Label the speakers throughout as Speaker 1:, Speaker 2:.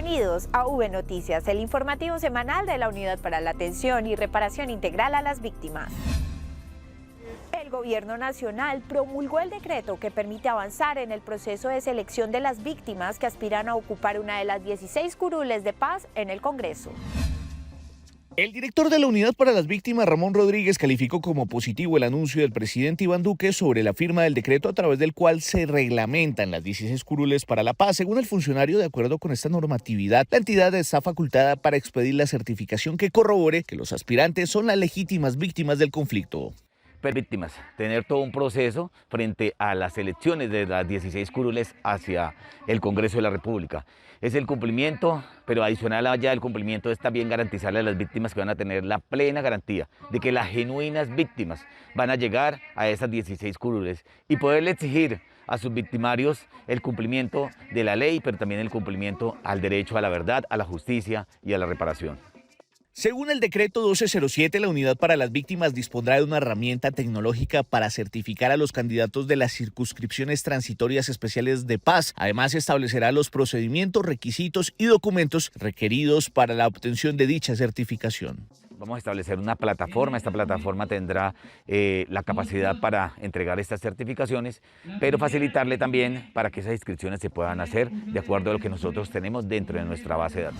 Speaker 1: Bienvenidos a V Noticias, el informativo semanal de la Unidad para la Atención y Reparación Integral a las Víctimas. El Gobierno Nacional promulgó el decreto que permite avanzar en el proceso de selección de las víctimas que aspiran a ocupar una de las 16 curules de paz en el Congreso.
Speaker 2: El director de la Unidad para las Víctimas, Ramón Rodríguez, calificó como positivo el anuncio del presidente Iván Duque sobre la firma del decreto a través del cual se reglamentan las 16 curules para la paz. Según el funcionario, de acuerdo con esta normatividad, la entidad está facultada para expedir la certificación que corrobore que los aspirantes son las legítimas víctimas del conflicto.
Speaker 3: Víctimas, tener todo un proceso frente a las elecciones de las 16 curules hacia el Congreso de la República. Es el cumplimiento, pero adicional allá del cumplimiento es también garantizarle a las víctimas que van a tener la plena garantía de que las genuinas víctimas van a llegar a esas 16 curules y poderle exigir a sus victimarios el cumplimiento de la ley, pero también el cumplimiento al derecho a la verdad, a la justicia y a la reparación.
Speaker 2: Según el decreto 1207, la Unidad para las Víctimas dispondrá de una herramienta tecnológica para certificar a los candidatos de las circunscripciones transitorias especiales de paz. Además, establecerá los procedimientos, requisitos y documentos requeridos para la obtención de dicha certificación.
Speaker 3: Vamos a establecer una plataforma, esta plataforma tendrá la capacidad para entregar estas certificaciones, pero facilitarle también para que esas inscripciones se puedan hacer de acuerdo a lo que nosotros tenemos dentro de nuestra base de datos.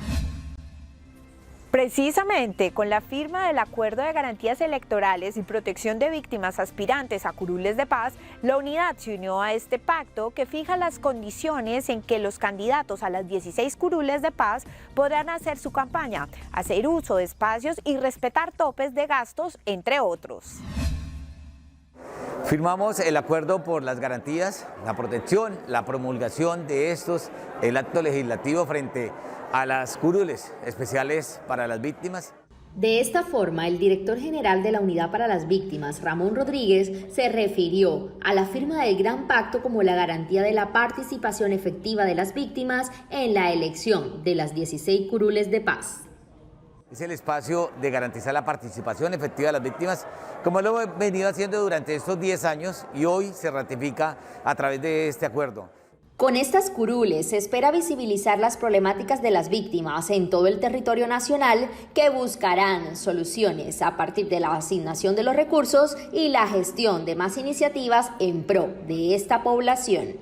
Speaker 1: Precisamente con la firma del Acuerdo de Garantías Electorales y Protección de Víctimas aspirantes a curules de paz, la unidad se unió a este pacto que fija las condiciones en que los candidatos a las 16 curules de paz podrán hacer su campaña, hacer uso de espacios y respetar topes de gastos, entre otros.
Speaker 3: Firmamos el acuerdo por las garantías, la protección, la promulgación de el acto legislativo frente a las curules especiales para las víctimas.
Speaker 4: De esta forma, el director general de la Unidad para las Víctimas, Ramón Rodríguez, se refirió a la firma del Gran Pacto como la garantía de la participación efectiva de las víctimas en la elección de las 16 curules de paz.
Speaker 3: Es el espacio de garantizar la participación efectiva de las víctimas, como lo hemos venido haciendo durante estos 10 años y hoy se ratifica a través de este acuerdo.
Speaker 4: Con estas curules se espera visibilizar las problemáticas de las víctimas en todo el territorio nacional que buscarán soluciones a partir de la asignación de los recursos y la gestión de más iniciativas en pro de esta población.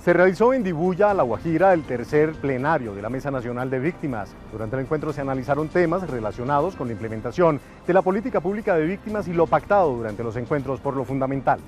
Speaker 5: Se realizó en Dibuya, La Guajira, el tercer plenario de la Mesa Nacional de Víctimas. Durante el encuentro se analizaron temas relacionados con la implementación de la política pública de víctimas y lo pactado durante los encuentros por lo fundamental.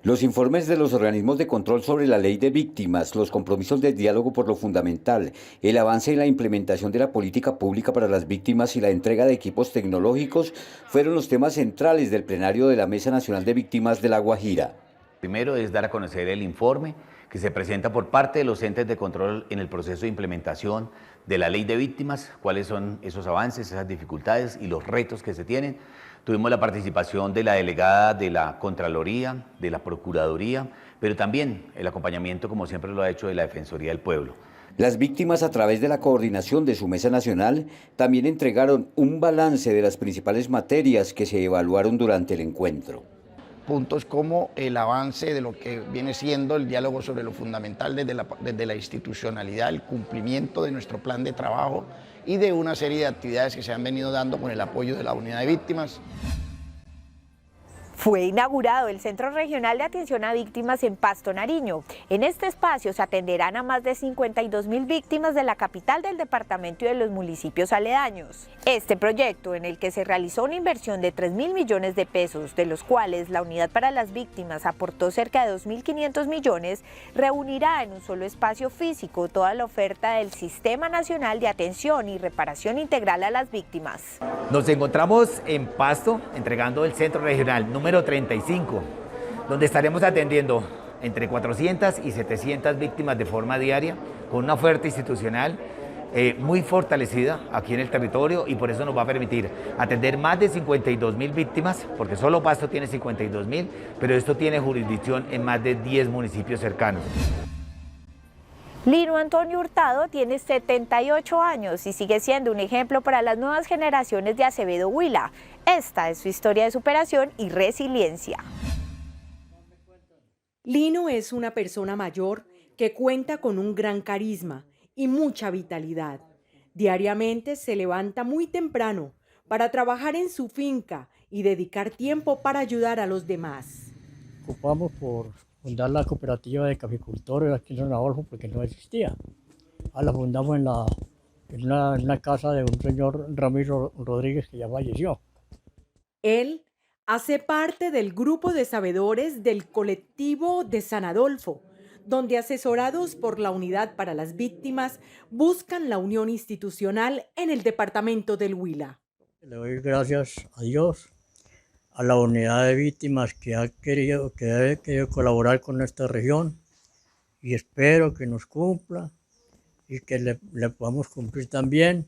Speaker 6: Los informes de los organismos de control sobre la ley de víctimas, los compromisos de diálogo por lo fundamental, el avance en la implementación de la política pública para las víctimas y la entrega de equipos tecnológicos fueron los temas centrales del plenario de la Mesa Nacional de Víctimas de La Guajira.
Speaker 3: Primero es dar a conocer el informe que se presenta por parte de los entes de control en el proceso de implementación de la ley de víctimas, cuáles son esos avances, esas dificultades y los retos que se tienen. Tuvimos la participación de la delegada de la Contraloría, de la Procuraduría, pero también el acompañamiento, como siempre lo ha hecho, de la Defensoría del Pueblo.
Speaker 6: Las víctimas, a través de la coordinación de su mesa nacional, también entregaron un balance de las principales materias que se evaluaron durante el encuentro.
Speaker 7: Puntos como el avance de lo que viene siendo el diálogo sobre lo fundamental desde la institucionalidad, el cumplimiento de nuestro plan de trabajo y de una serie de actividades que se han venido dando con el apoyo de la Unidad de Víctimas.
Speaker 1: Fue inaugurado el Centro Regional de Atención a Víctimas en Pasto, Nariño. En este espacio se atenderán a más de 52.000 víctimas de la capital del departamento y de los municipios aledaños. Este proyecto, en el que se realizó una inversión de 3.000 millones de pesos, de los cuales la Unidad para las Víctimas aportó cerca de 2.500 millones, reunirá en un solo espacio físico toda la oferta del Sistema Nacional de Atención y Reparación Integral a las Víctimas.
Speaker 3: Nos encontramos en Pasto entregando el Centro Regional número 35, donde estaremos atendiendo entre 400 y 700 víctimas de forma diaria, con una oferta institucional muy fortalecida aquí en el territorio, y por eso nos va a permitir atender más de 52.000 víctimas, porque solo Pasto tiene 52.000, pero esto tiene jurisdicción en más de 10 municipios cercanos.
Speaker 1: Lino Antonio Hurtado tiene 78 años y sigue siendo un ejemplo para las nuevas generaciones de Acevedo Huila. Esta es su historia de superación y resiliencia.
Speaker 8: Lino es una persona mayor que cuenta con un gran carisma y mucha vitalidad. Diariamente se levanta muy temprano para trabajar en su finca y dedicar tiempo para ayudar a los demás.
Speaker 9: Ocupamos por fundar la cooperativa de caficultores aquí en San Adolfo porque no existía. La fundamos en una casa de un señor Ramiro Rodríguez que ya falleció.
Speaker 8: Él hace parte del grupo de sabedores del colectivo de San Adolfo, donde asesorados por la Unidad para las Víctimas buscan la unión institucional en el departamento del Huila.
Speaker 9: Le doy gracias a Dios, a la Unidad de Víctimas que ha querido colaborar con esta región y espero que nos cumpla y que le podamos cumplir también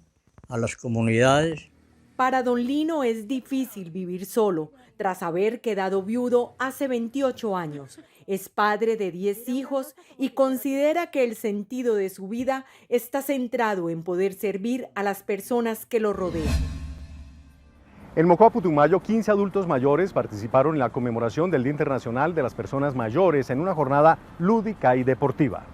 Speaker 9: a las comunidades.
Speaker 8: Para don Lino es difícil vivir solo, tras haber quedado viudo hace 28 años. Es padre de 10 hijos y considera que el sentido de su vida está centrado en poder servir a las personas que lo rodean.
Speaker 5: En Mocoa, Putumayo, 15 adultos mayores participaron en la conmemoración del Día Internacional de las Personas Mayores en una jornada lúdica y deportiva.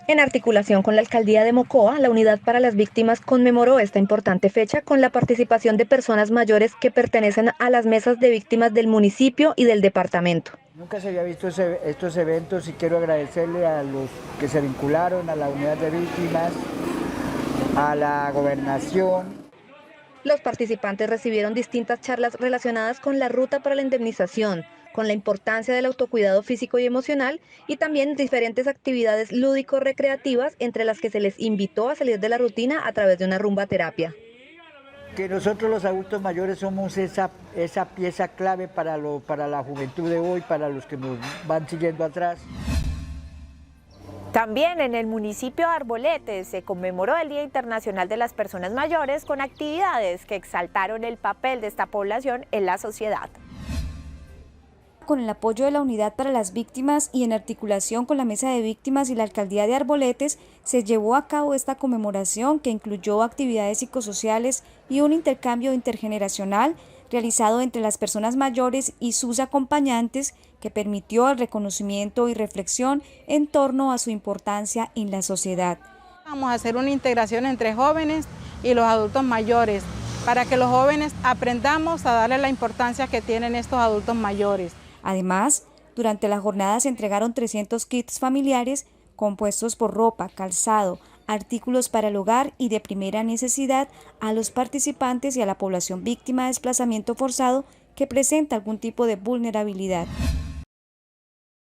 Speaker 10: En articulación con la Alcaldía de Mocoa, la Unidad para las Víctimas conmemoró esta importante fecha con la participación de personas mayores que pertenecen a las mesas de víctimas del municipio y del departamento.
Speaker 11: Nunca se había visto estos eventos y quiero agradecerle a los que se vincularon a la Unidad de Víctimas, a la Gobernación.
Speaker 10: Los participantes recibieron distintas charlas relacionadas con la ruta para la indemnización, con la importancia del autocuidado físico y emocional y también diferentes actividades lúdico-recreativas entre las que se les invitó a salir de la rutina a través de una rumba terapia.
Speaker 11: Que nosotros los adultos mayores somos esa pieza clave para la juventud de hoy, para los que nos van siguiendo atrás.
Speaker 1: También en el municipio de Arboletes se conmemoró el Día Internacional de las Personas Mayores con actividades que exaltaron el papel de esta población en la sociedad.
Speaker 12: Con el apoyo de la Unidad para las Víctimas y en articulación con la Mesa de Víctimas y la Alcaldía de Arboletes, se llevó a cabo esta conmemoración que incluyó actividades psicosociales y un intercambio intergeneracional realizado entre las personas mayores y sus acompañantes que permitió el reconocimiento y reflexión en torno a su importancia en la sociedad.
Speaker 13: Vamos a hacer una integración entre jóvenes y los adultos mayores para que los jóvenes aprendamos a darle la importancia que tienen estos adultos mayores.
Speaker 12: Además, durante la jornada se entregaron 300 kits familiares compuestos por ropa, calzado, artículos para el hogar y de primera necesidad a los participantes y a la población víctima de desplazamiento forzado que presenta algún tipo de vulnerabilidad.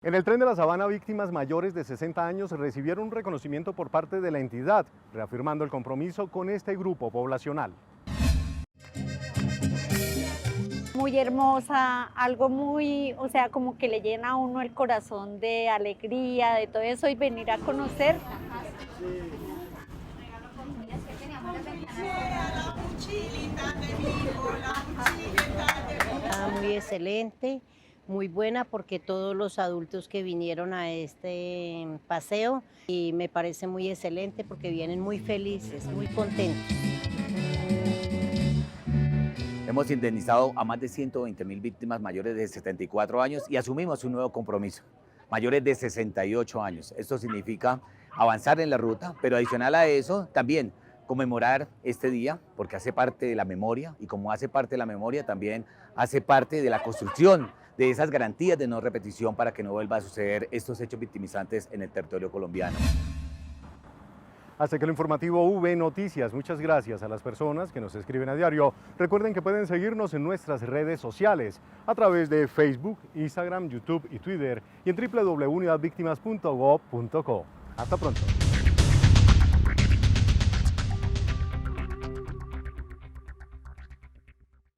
Speaker 5: En el Tren de la Sabana, víctimas mayores de 60 años recibieron un reconocimiento por parte de la entidad, reafirmando el compromiso con este grupo poblacional.
Speaker 14: Muy hermosa, algo muy, como que le llena a uno el corazón de alegría, de todo eso y venir a conocer.
Speaker 15: Muy excelente, muy buena porque todos los adultos que vinieron a este paseo y me parece muy excelente porque vienen muy felices, muy contentos.
Speaker 3: Hemos indemnizado a más de 120.000 víctimas mayores de 74 años y asumimos un nuevo compromiso, mayores de 68 años. Esto significa avanzar en la ruta, pero adicional a eso también conmemorar este día porque hace parte de la memoria y como hace parte de la memoria también hace parte de la construcción de esas garantías de no repetición para que no vuelva a suceder estos hechos victimizantes en el territorio colombiano.
Speaker 5: Hasta que lo informativo V Noticias. Muchas gracias a las personas que nos escriben a diario. Recuerden que pueden seguirnos en nuestras redes sociales a través de Facebook, Instagram, YouTube y Twitter y en www.unidadvictimas.gov.co. Hasta pronto.